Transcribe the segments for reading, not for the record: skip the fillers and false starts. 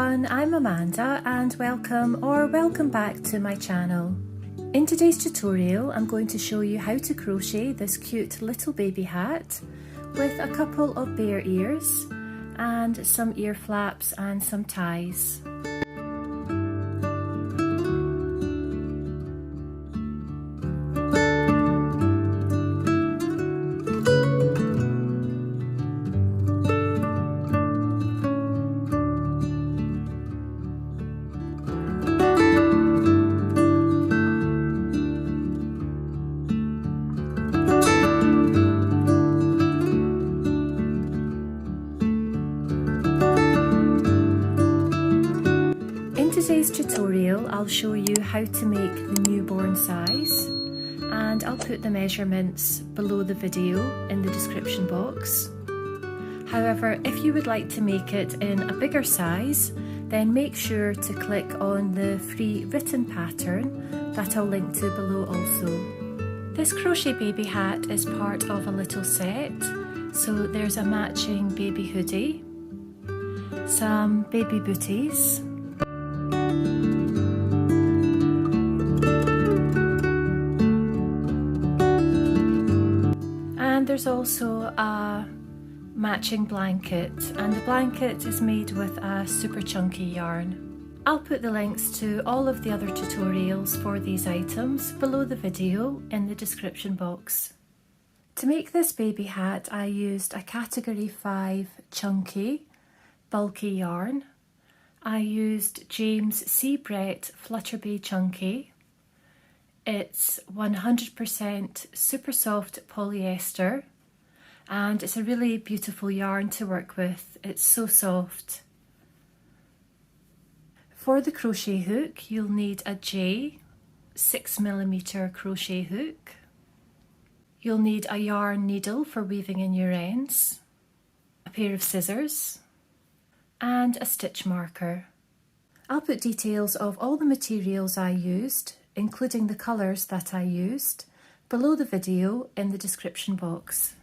everyone, I'm Amanda and welcome back to my channel. In today's tutorial I'm going to show you how to crochet this cute little baby hat with a couple of bear ears and some ear flaps and some ties. In today's tutorial I'll show you how to make the newborn size, and I'll put the measurements below the video in the description box. However, if you would like to make it in a bigger size, then make sure to click on the free written pattern that I'll link to below also. This crochet baby hat is part of a little set, so there's a matching baby hoodie, some baby booties, and there's also a matching blanket, and the blanket is made with a super chunky yarn. I'll put the links to all of the other tutorials for these items below the video in the description box. To make this baby hat I used a category 5 chunky bulky yarn. I used James C. Brett Flutterbay Chunky. It's 100% super soft polyester and it's a really beautiful yarn to work with. It's so soft. For the crochet hook you'll need a J 6mm crochet hook. You'll need a yarn needle for weaving in your ends, a pair of scissors and a stitch marker. I'll put details of all the materials I used, including the colours that I used, below the video in the description box.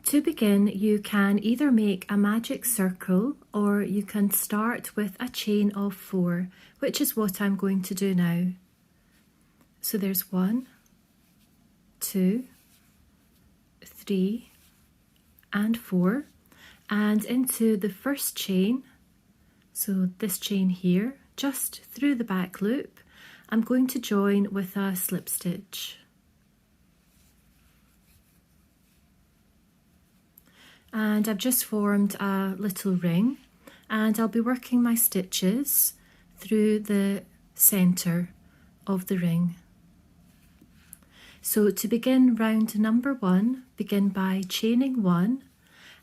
To begin, you can either make a magic circle or you can start with a chain of 4, which is what I'm going to do now. So there's 1, 2, 3 and 4, and into the first chain, so this chain here, just through the back loop, I'm going to join with a slip stitch. And I've just formed a little ring, and I'll be working my stitches through the centre of the ring. So to begin round number 1, begin by chaining 1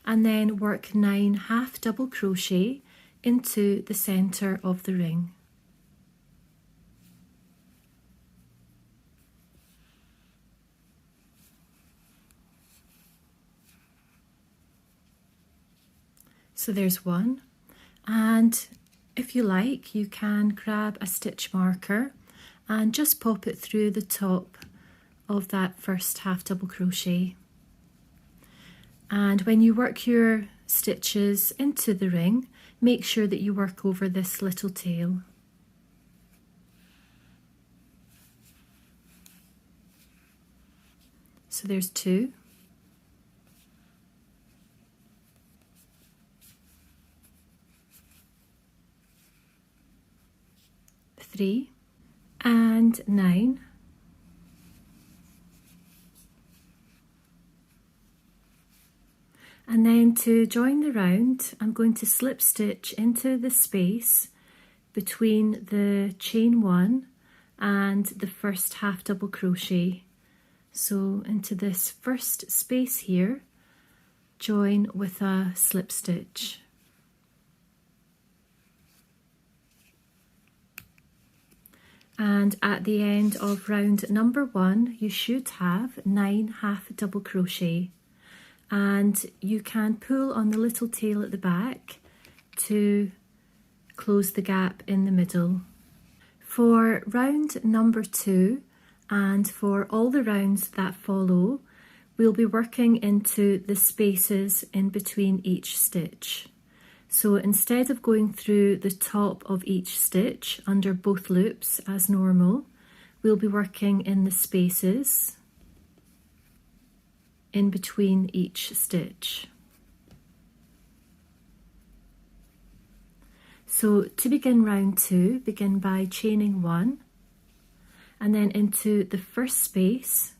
and then work 9 half double crochet into the centre of the ring. So there's 1, and if you like you can grab a stitch marker and just pop it through the top of that first half double crochet. And when you work your stitches into the ring, make sure that you work over this little tail. So there's 2. 3 and 9. And then to join the round, I'm going to slip stitch into the space between the chain 1 and the first half double crochet. So into this first space here, join with a slip stitch. And at the end of round number 1, you should have 9 half double crochet. And you can pull on the little tail at the back to close the gap in the middle. For round number 2 and for all the rounds that follow, we'll be working into the spaces in between each stitch. So instead of going through the top of each stitch under both loops as normal, we'll be working in the spaces in between each stitch. So to begin round 2, begin by chaining 1 and then into the first space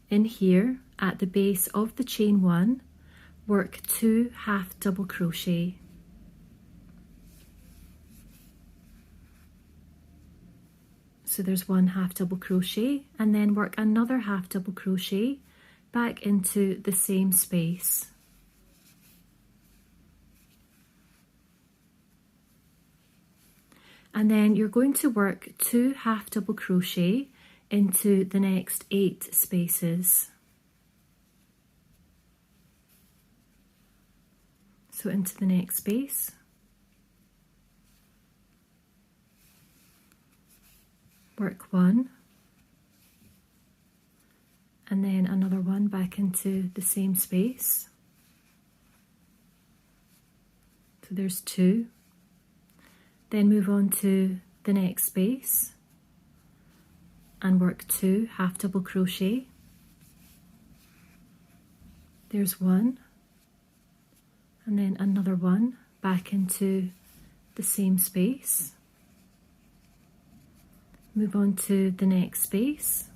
in here at the base of the chain 1, work 2 half double crochet. So there's 1 half double crochet and then work another half double crochet back into the same space. And then you're going to work 2 half double crochet into the next 8 spaces. So into the next space. Work 1. And then another 1 back into the same space. So there's 2. Then move on to the next space and work 2 half double crochet. There's 1 and then another 1 back into the same space. Move on to the next space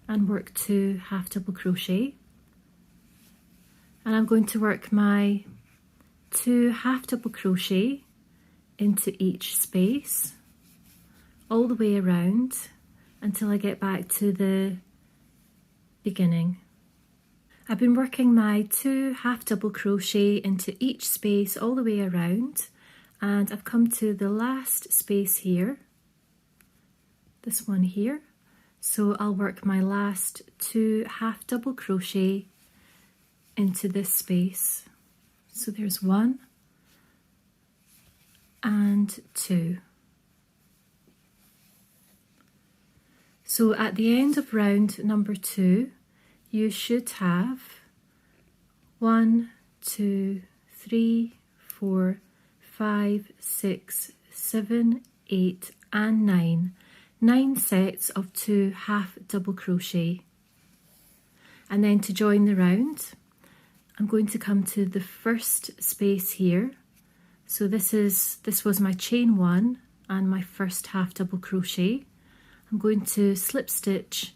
and work 2 half double crochet. And I'm going to work my 2 half double crochet into each space all the way around until I get back to the beginning. I've been working my 2 half double crochet into each space all the way around, and I've come to the last space here, this one here. So I'll work my last 2 half double crochet into this space. So there's 1 and 2. So at the end of round number 2, you should have 1, 2, 3, 4, 5, 6, 7, 8 and 9 sets of 2 half double crochet. And then to join the round, I'm going to come to the first space here. So this was my chain 1 and my first half double crochet. I'm going to slip stitch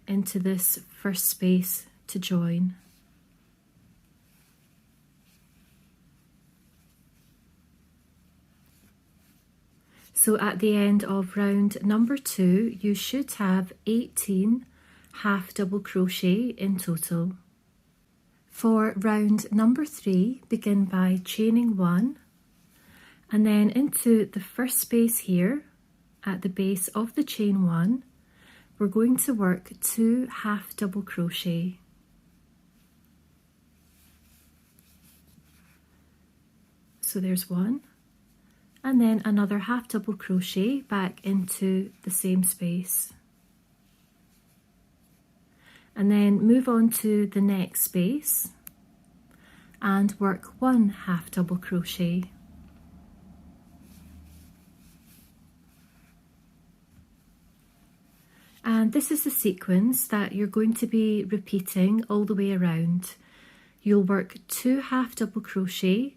into this first space to join. So at the end of round number 2, you should have 18 half double crochet in total. For round number 3, begin by chaining 1 and then into the first space here at the base of the chain 1, we're going to work 2 half double crochet. So there's 1 and then another half double crochet back into the same space. And then move on to the next space and work 1 half double crochet. And this is the sequence that you're going to be repeating all the way around. You'll work 2 half double crochet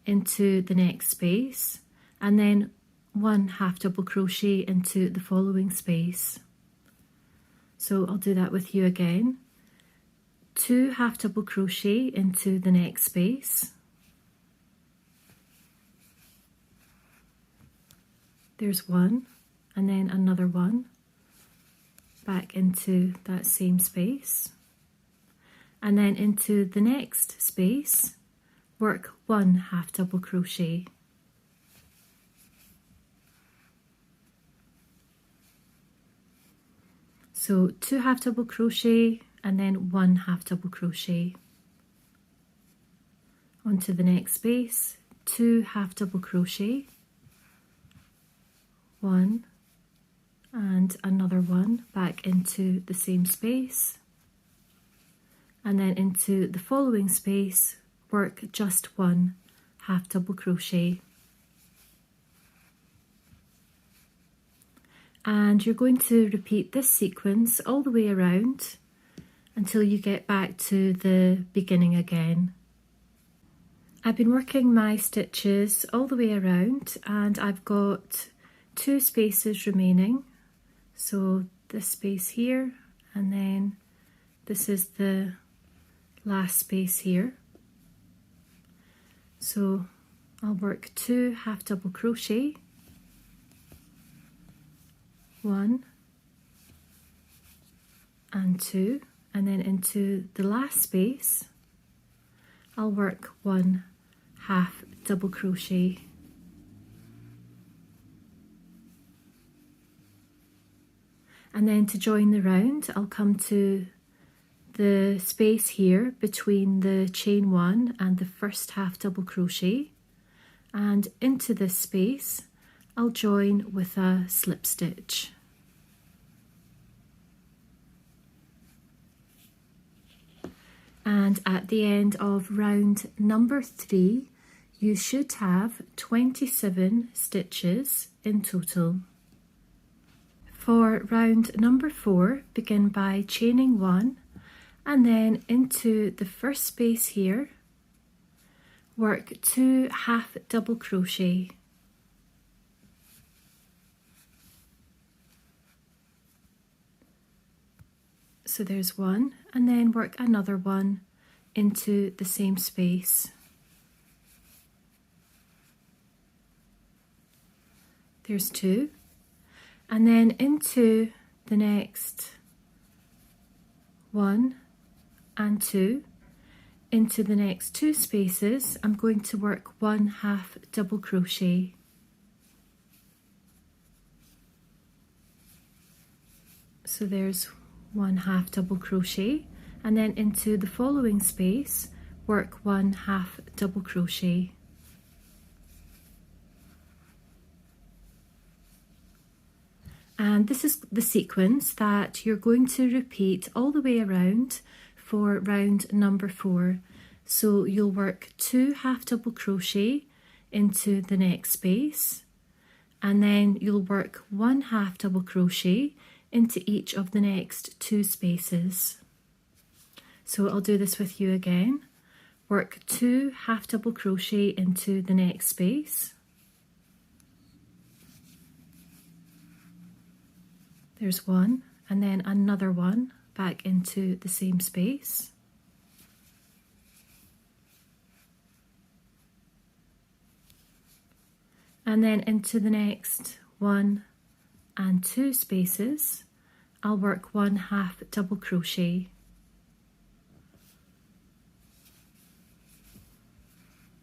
into the next space and then 1 half double crochet into the following space. So I'll do that with you again. 2 half double crochet into the next space. There's 1 and then another 1 back into that same space, and then into the next space, work 1 half double crochet. So 2 half double crochet and then 1 half double crochet. Onto the next space, 2 half double crochet, 1 and another 1 back into the same space, and then into the following space work just 1 half double crochet. And you're going to repeat this sequence all the way around until you get back to the beginning again. I've been working my stitches all the way around and I've got 2 spaces remaining. So this space here, and then this is the last space here. So I'll work 2 half double crochet, 1 and 2, and then into the last space I'll work 1 half double crochet. And then to join the round, I'll come to the space here between the chain 1 and the first half double crochet, and into this space I'll join with a slip stitch. And at the end of round number 3, you should have 27 stitches in total. For round number 4, begin by chaining 1 and then into the first space here, work 2 half double crochet. So there's 1, and then work another 1 into the same space. There's 2. And then into the next 1 and 2, into the next 2 spaces, I'm going to work 1 half double crochet. So there's 1 half double crochet, and then into the following space, work 1 half double crochet. And this is the sequence that you're going to repeat all the way around for round number 4. So you'll work 2 half double crochet into the next space, and then you'll work 1 half double crochet into each of the next 2 spaces. So I'll do this with you again. Work 2 half double crochet into the next space. There's 1, and then another 1 back into the same space. And then into the next 1 and 2 spaces, I'll work 1 half double crochet.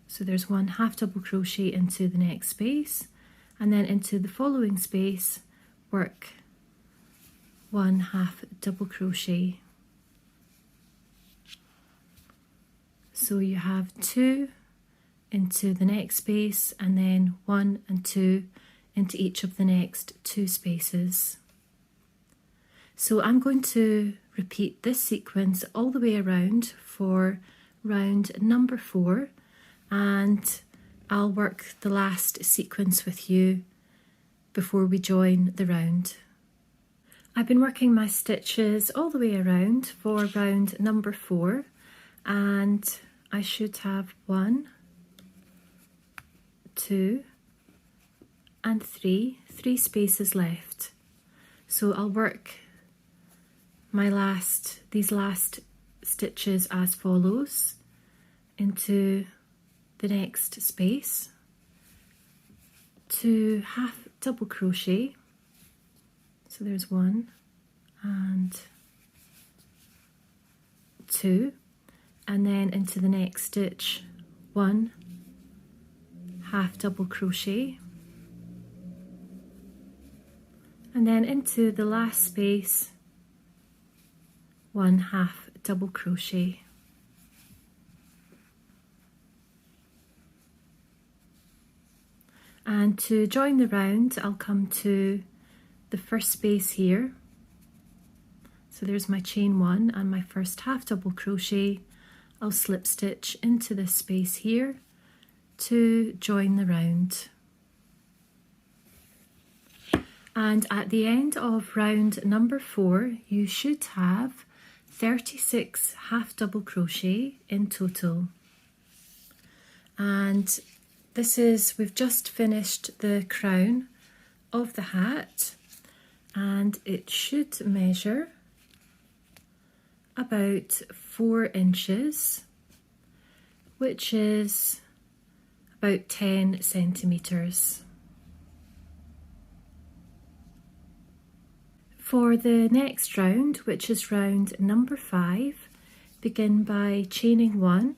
So there's 1 half double crochet into the next space, and then into the following space, work 1 half double crochet. So you have 2 into the next space, and then 1 and 2 into each of the next 2 spaces. So I'm going to repeat this sequence all the way around for round number 4, and I'll work the last sequence with you before we join the round. I've been working my stitches all the way around for round number 4, and I should have 1, 2 and 3 spaces left. So I'll work these last stitches as follows: into the next space, 2 half double crochet. So there's 1 and 2, and then into the next stitch, 1 half double crochet, and then into the last space, 1 half double crochet. And to join the round, I'll come to the first space here. So there's my chain 1 and my first half double crochet. I'll slip stitch into this space here, to join the round. And at the end of round number 4, you should have 36 half double crochet in total. And we've just finished the crown of the hat, and it should measure about 4 inches, which is about 10 centimetres. For the next round, which is round number 5, begin by chaining 1,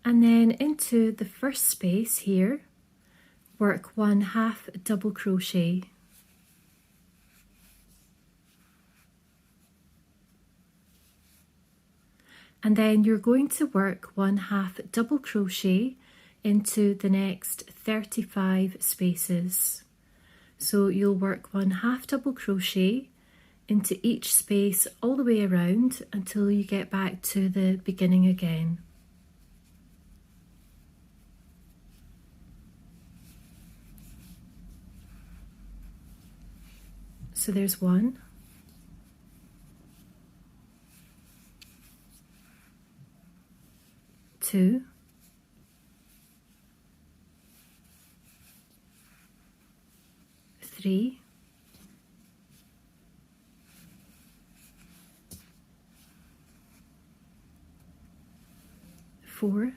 and then into the first space here, work 1 half double crochet. And then you're going to work 1 half double crochet into the next 35 spaces. So you'll work 1 half double crochet into each space all the way around until you get back to the beginning again. So there's 1, 2, 3, 4,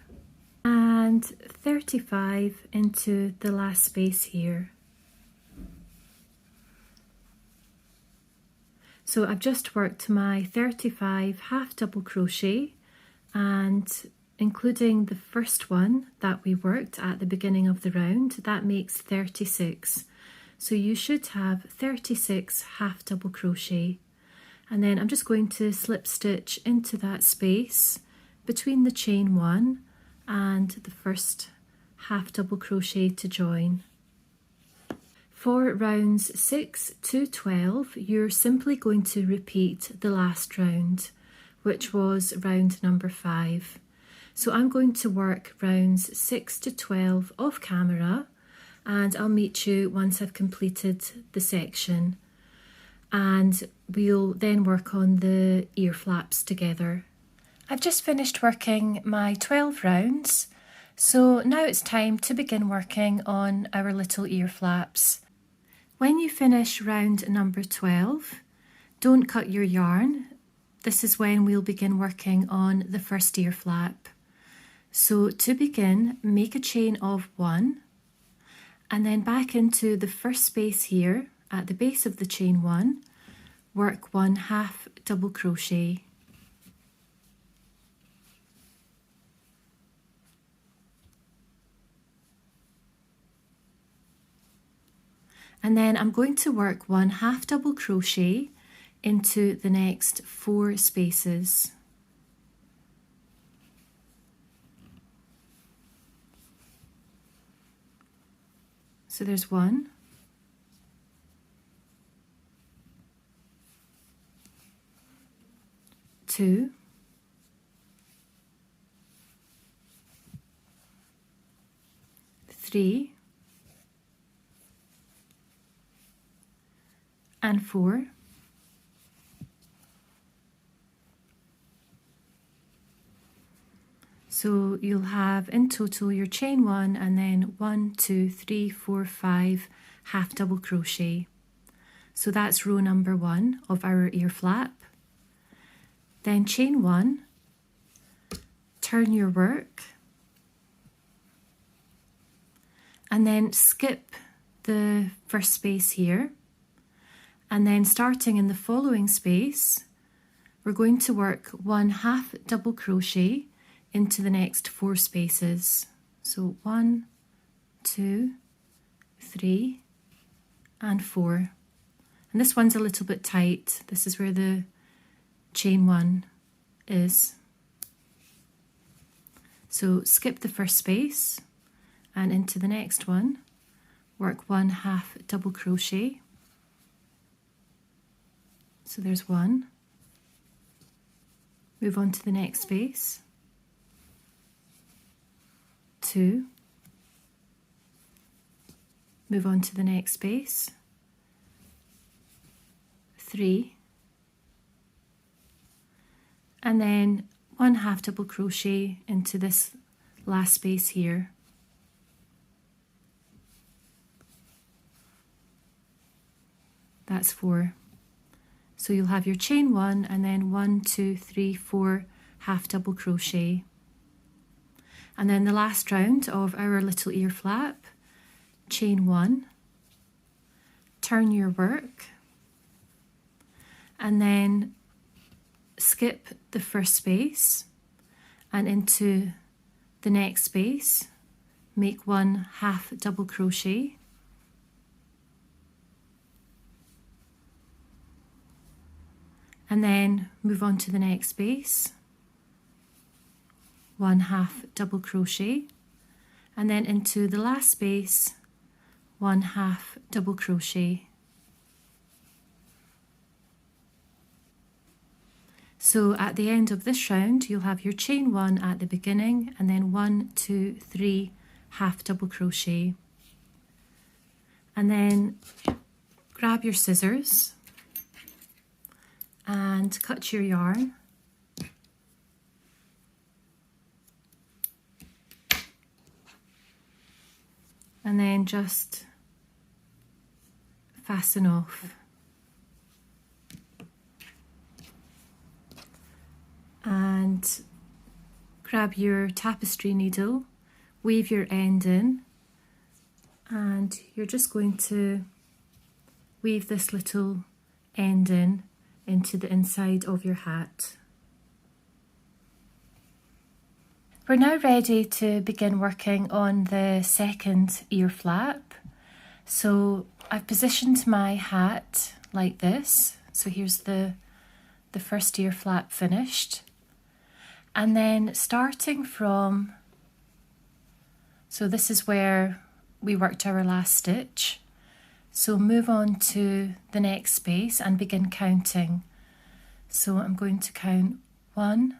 and 35 into the last space here. So I've just worked my 35 half double crochet, and including the first one that we worked at the beginning of the round, that makes 36. So you should have 36 half double crochet. And then I'm just going to slip stitch into that space between the chain 1 and the first half double crochet to join. For rounds 6 to 12, you're simply going to repeat the last round, which was round number 5. So I'm going to work rounds 6 to 12 off camera, and I'll meet you once I've completed the section. And we'll then work on the ear flaps together. I've just finished working my 12 rounds, so now it's time to begin working on our little ear flaps. When you finish round number 12, don't cut your yarn. This is when we'll begin working on the first ear flap. So to begin, make a chain of 1, and then back into the first space here at the base of the chain 1, work 1 half double crochet. And then I'm going to work 1 half double crochet into the next 4 spaces. So there's 1, 2, 3, and 4. So you'll have in total your chain 1 and then 1, 2, 3, 4, 5 half double crochet. So that's row number 1 of our ear flap. Then chain 1, turn your work, and then skip the first space here. And then starting in the following space, we're going to work 1 half double crochet into the next 4 spaces. So 1, 2, 3, and 4. And this one's a little bit tight. This is where the chain 1 is. So skip the first space and into the next one, work 1 half double crochet. So there's 1. Move on to the next space. 2, move on to the next space, 3, and then 1 half double crochet into this last space here. That's 4. So you'll have your chain 1 and then 1, 2, 3, 4 half double crochet. And then the last round of our little ear flap, chain 1, turn your work, and then skip the first space and into the next space, make 1 half double crochet, and then move on to the next space, 1 half double crochet, and then into the last space, 1 half double crochet. So at the end of this round, you'll have your chain 1 at the beginning and then 1, 2, 3 half double crochet. And then grab your scissors and cut your yarn. And then just fasten off. And grab your tapestry needle, weave your end in, and you're just going to weave this little end in into the inside of your hat. We're now ready to begin working on the second ear flap. So I've positioned my hat like this. So here's the first ear flap finished. And then starting from, so this is where we worked our last stitch. So move on to the next space and begin counting. So I'm going to count 1,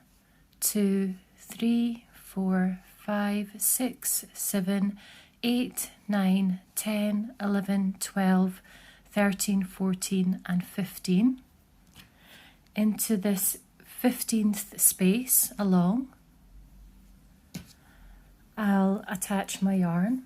2, 3, 4, 5, 6, 7, 8, 9, 10, 11, 12, 13, 14 and 15. Into this 15th space along, I'll attach my yarn.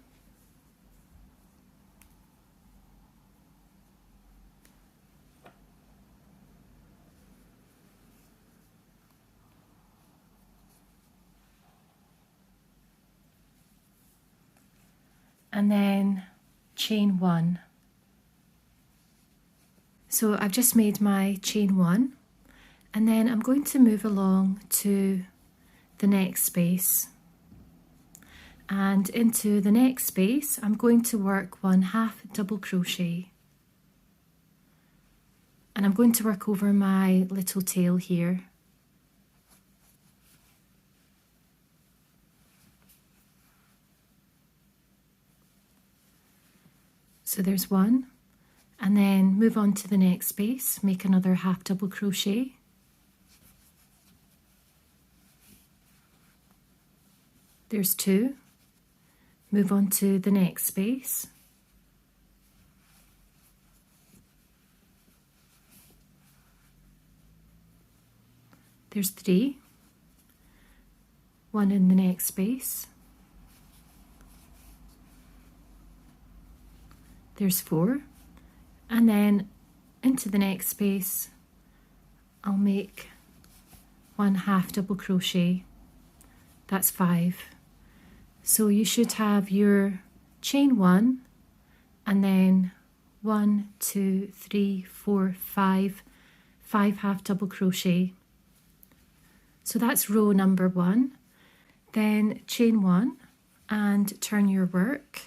And then chain 1. So I've just made my chain 1. And then I'm going to move along to the next space. And into the next space, I'm going to work 1 half double crochet. And I'm going to work over my little tail here. So there's 1. And then move on to the next space, make another half double crochet. There's 2, move on to the next space, there's 3, 1 in the next space, there's 4, and then into the next space I'll make 1 half double crochet, that's 5. So you should have your chain 1 and then 1, 2, 3, 4, 5 half double crochet. So that's row number 1. Then chain 1 and turn your work.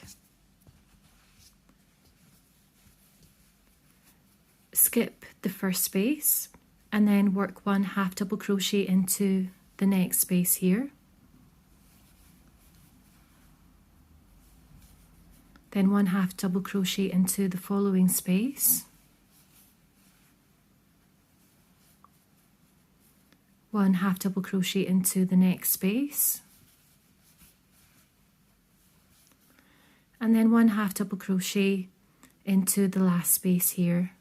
Skip the first space and then work 1 half double crochet into the next space here. Then 1 half double crochet into the following space, 1 half double crochet into the next space, and then 1 half double crochet into the last space here.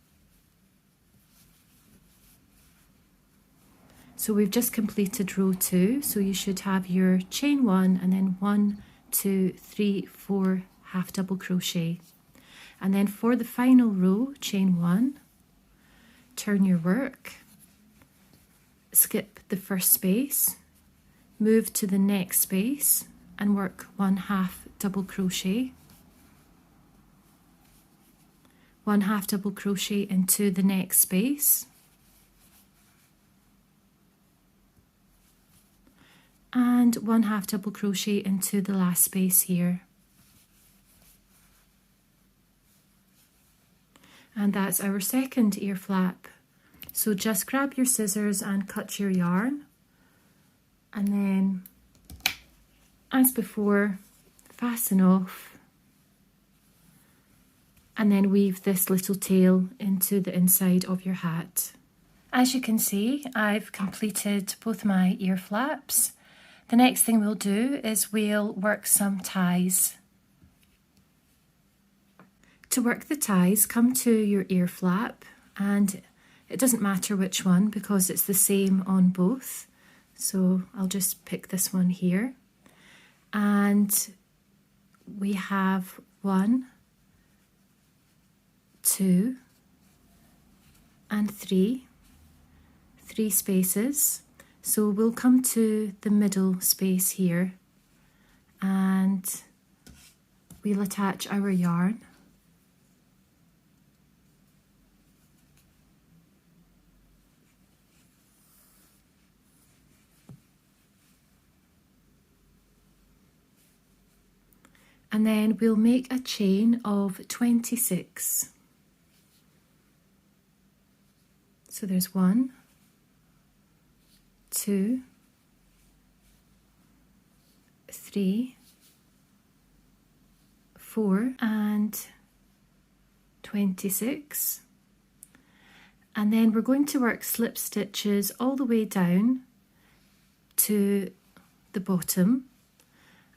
So we've just completed row 2, so you should have your chain 1 and then 1, 2, 3, 4 half double crochet. And then for the final row, chain 1, turn your work, skip the first space, move to the next space and work 1 half double crochet, 1 half double crochet into the next space, and 1 half double crochet into the last space here. And that's our second ear flap. So just grab your scissors and cut your yarn, and then, as before, fasten off and then weave this little tail into the inside of your hat. As you can see, I've completed both my ear flaps. The next thing we'll do is we'll work some ties. To work the ties, come to your ear flap, and it doesn't matter which one because it's the same on both. So I'll just pick this one here. And we have 1, 2, and 3 spaces. So we'll come to the middle space here and we'll attach our yarn. And then we'll make a chain of 26. So there's 1, 2, 3, 4, and 26. And then we're going to work slip stitches all the way down to the bottom.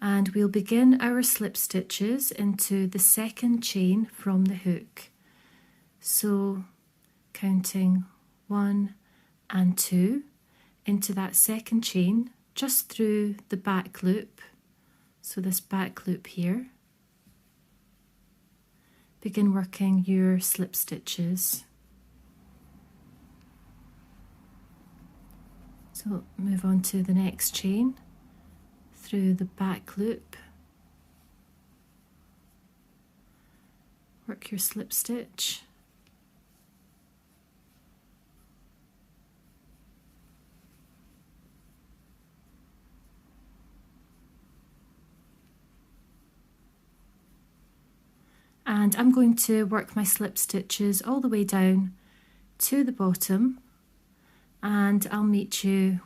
And we'll begin our slip stitches into the second chain from the hook. So counting 1 and 2 into that second chain, just through the back loop. So this back loop here. Begin working your slip stitches. So move on to the next chain. Through the back loop, work your slip stitch, and I'm going to work my slip stitches all the way down to the bottom, and I'll meet you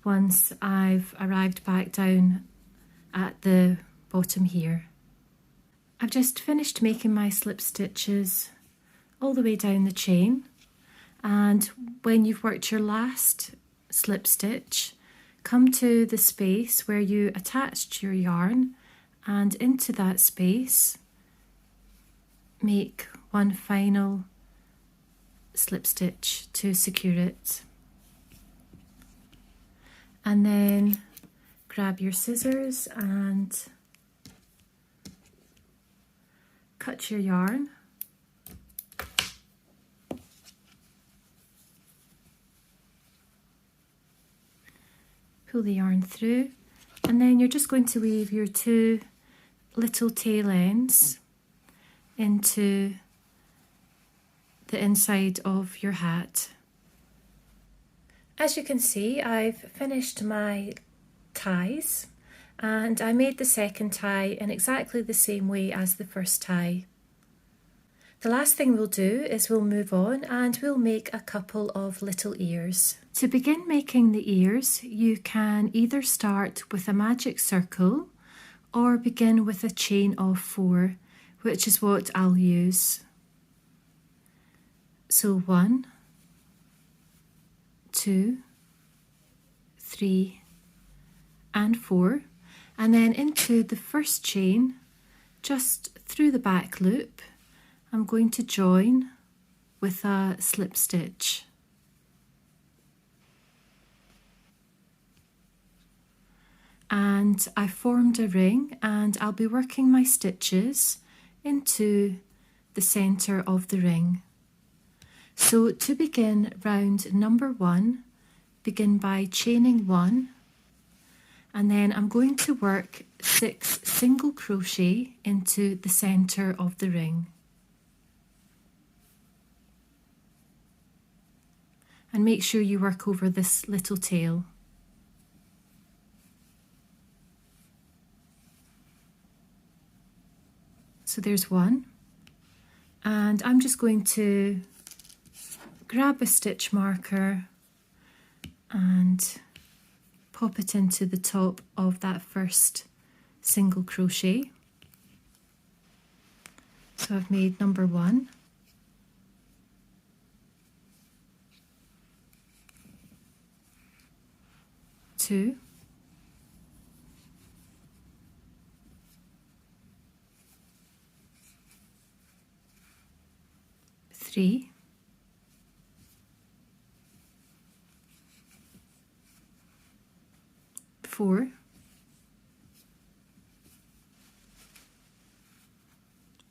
once I've arrived back down at the bottom here. I've just finished making my slip stitches all the way down the chain, and when you've worked your last slip stitch, come to the space where you attached your yarn, and into that space make one final slip stitch to secure it. And then grab your scissors and cut your yarn. Pull the yarn through, and then you're just going to weave your 2 little tail ends into the inside of your hat. As you can see, I've finished my ties, and I made the second tie in exactly the same way as the first tie. The last thing we'll do is we'll move on and we'll make a couple of little ears. To begin making the ears, you can either start with a magic circle or begin with a chain of 4, which is what I'll use. So 1, 2, 3, and 4, and then into the first chain just through the back loop, I'm going to join with a slip stitch. And I formed a ring, and I'll be working my stitches into the centre of the ring. So to begin round number 1, begin by chaining 1, and then I'm going to work 6 single crochet into the centre of the ring. And make sure you work over this little tail. So there's 1, and I'm just going to grab a stitch marker and pop it into the top of that first single crochet. So I've made number 1, 2, 3, 4,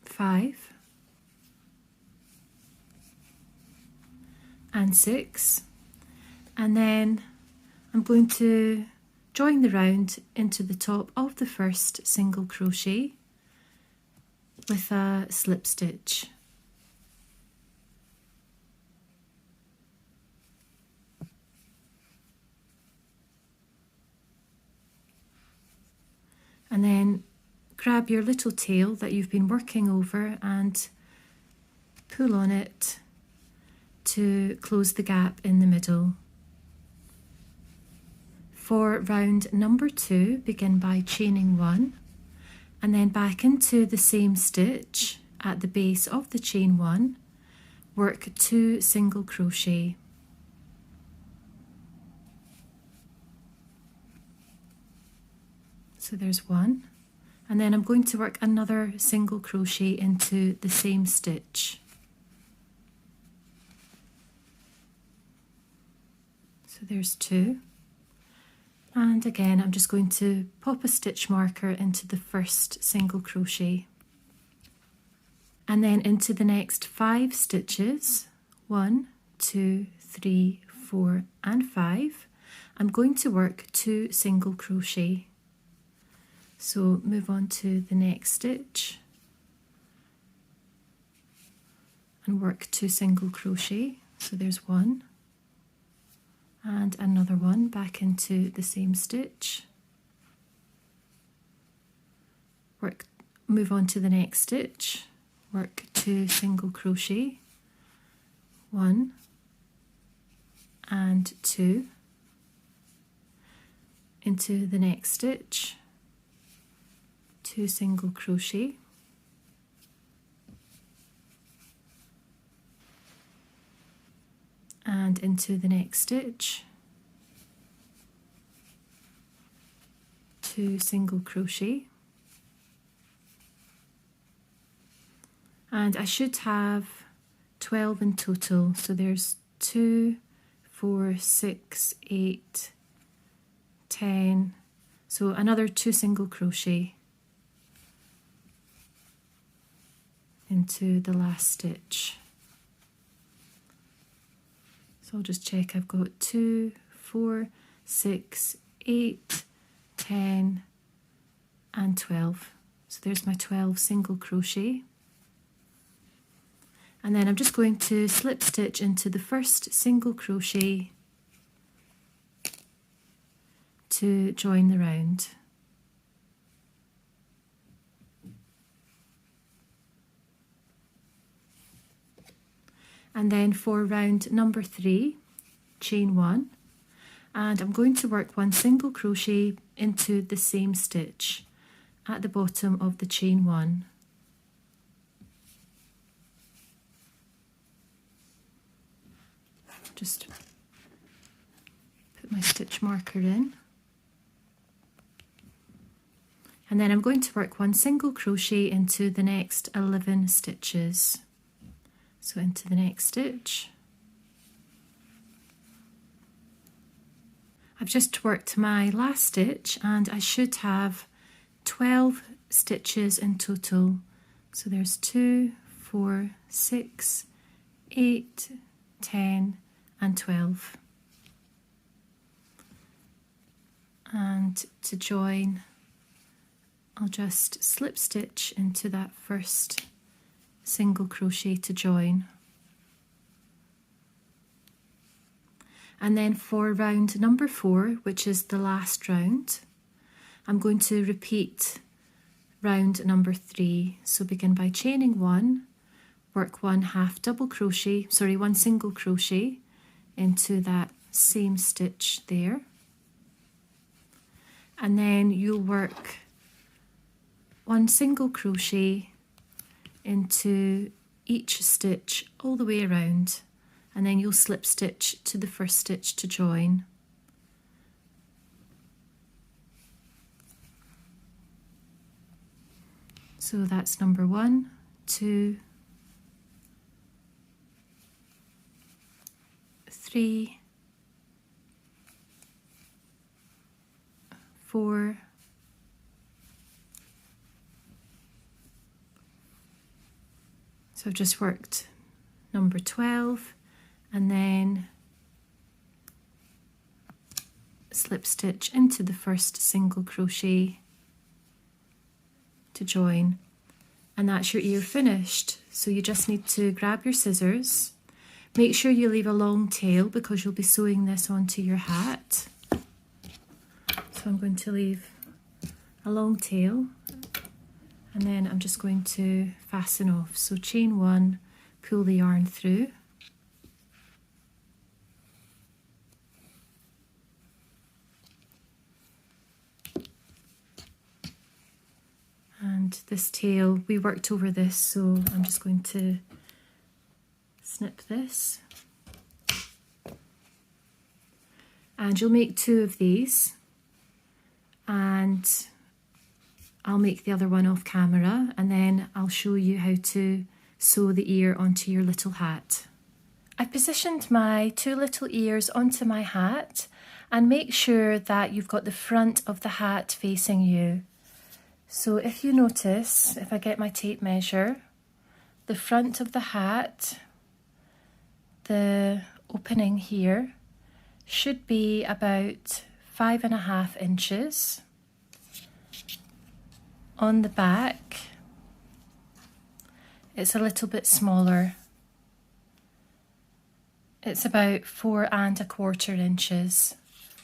5, and 6, and then I'm going to join the round into the top of the first single crochet with a slip stitch. And then grab your little tail that you've been working over and pull on it to close the gap in the middle. For round number 2, begin by chaining 1 and then back into the same stitch at the base of the chain 1, work 2 single crochet. So there's 1, and then I'm going to work another single crochet into the same stitch. So there's 2, and again I'm just going to pop a stitch marker into the first single crochet, and then into the next 5 stitches, 1, 2, 3, 4 and 5, I'm going to work 2 single crochet. So move on to the next stitch and work 2 single crochet. So there's 1 and another 1 back into the same stitch. Move on to the next stitch, work 2 single crochet, 1 and 2, into the next stitch, 2 single crochet, and into the next stitch, 2 single crochet, and I should have 12 in total, so there's 2, 4, 6, 8, 10, so another 2 single crochet into the last stitch. So I'll just check I've got 2, 4, 6, 8, 10 and 12. So there's my 12 single crochet. And then I'm just going to slip stitch into the first single crochet to join the round. And then for round number 3, chain 1, and I'm going to work 1 single crochet into the same stitch at the bottom of the chain 1. Just put my stitch marker in. And then I'm going to work 1 single crochet into the next 11 stitches. So into the next stitch. I've just worked my last stitch and I should have 12 stitches in total. So there's 2, 4, 6, 8, 10 and 12. And to join, I'll just slip stitch into that first single crochet to join. And then for round number 4, which is the last round, I'm going to repeat round number 3. So begin by chaining 1, work 1 single crochet into that same stitch there. And then you'll work 1 single crochet into each stitch all the way around, and then you'll slip stitch to the first stitch to join. So that's number 1, 2, 3, 4, 've just worked number 12 and then slip stitch into the first single crochet to join, and that's your ear finished. So you just need to grab your scissors, make sure you leave a long tail because you'll be sewing this onto your hat. So I'm going to leave a long tail and then I'm just going to fasten off. So chain 1, pull the yarn through, and this tail, we worked over this, so I'm just going to snip this. And you'll make 2 of these, and I'll make the other one off camera, and then I'll show you how to sew the ear onto your little hat. I've positioned my 2 little ears onto my hat, and make sure that you've got the front of the hat facing you. So if you notice, if I get my tape measure, the front of the hat, the opening here, should be about 5.5 inches. On the back, it's a little bit smaller. It's about 4.25 inches.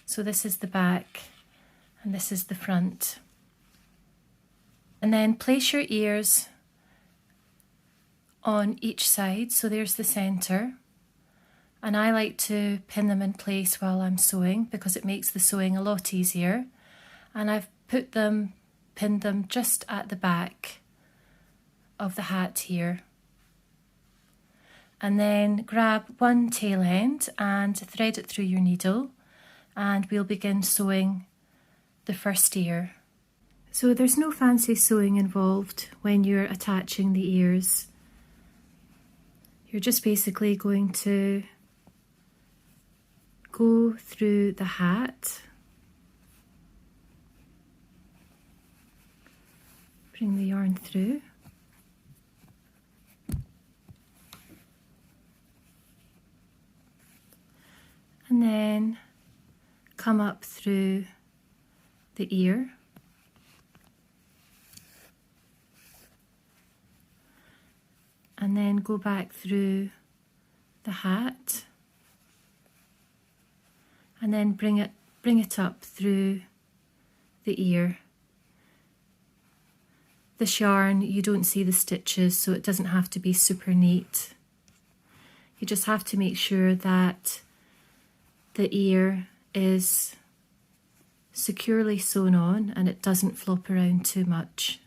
So this is the back and this is the front. And then place your ears on each side. So there's the centre. And I like to pin them in place while I'm sewing because it makes the sewing a lot easier. And I've pinned them just at the back of the hat here. And then grab 1 tail end and thread it through your needle, and we'll begin sewing the first ear. So there's no fancy sewing involved when you're attaching the ears. You're just basically going to go through the hat, bring the yarn through, and then come up through the ear, and then go back through the hat, and then bring it up through the ear. This yarn, you don't see the stitches, so it doesn't have to be super neat. You just have to make sure that the ear is securely sewn on and it doesn't flop around too much.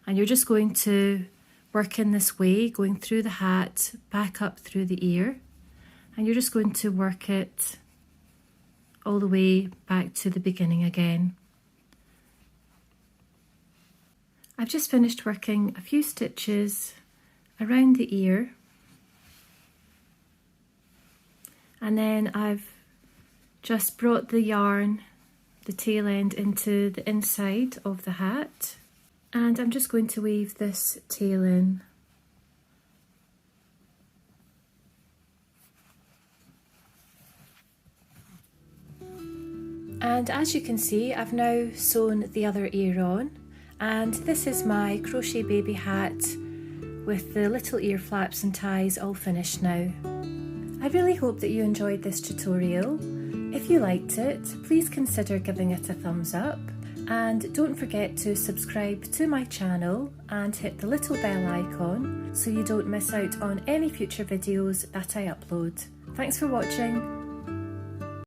And you're just going to work in this way, going through the hat, back up through the ear, and you're just going to work it all the way back to the beginning again. I've just finished working a few stitches around the ear, and then I've just brought the yarn, the tail end, into the inside of the hat, and I'm just going to weave this tail in. And as you can see, I've now sewn the other ear on, and this is my crochet baby hat with the little ear flaps and ties all finished now. I really hope that you enjoyed this tutorial. If you liked it, please consider giving it a thumbs up, and don't forget to subscribe to my channel and hit the little bell icon so you don't miss out on any future videos that I upload. Thanks for watching.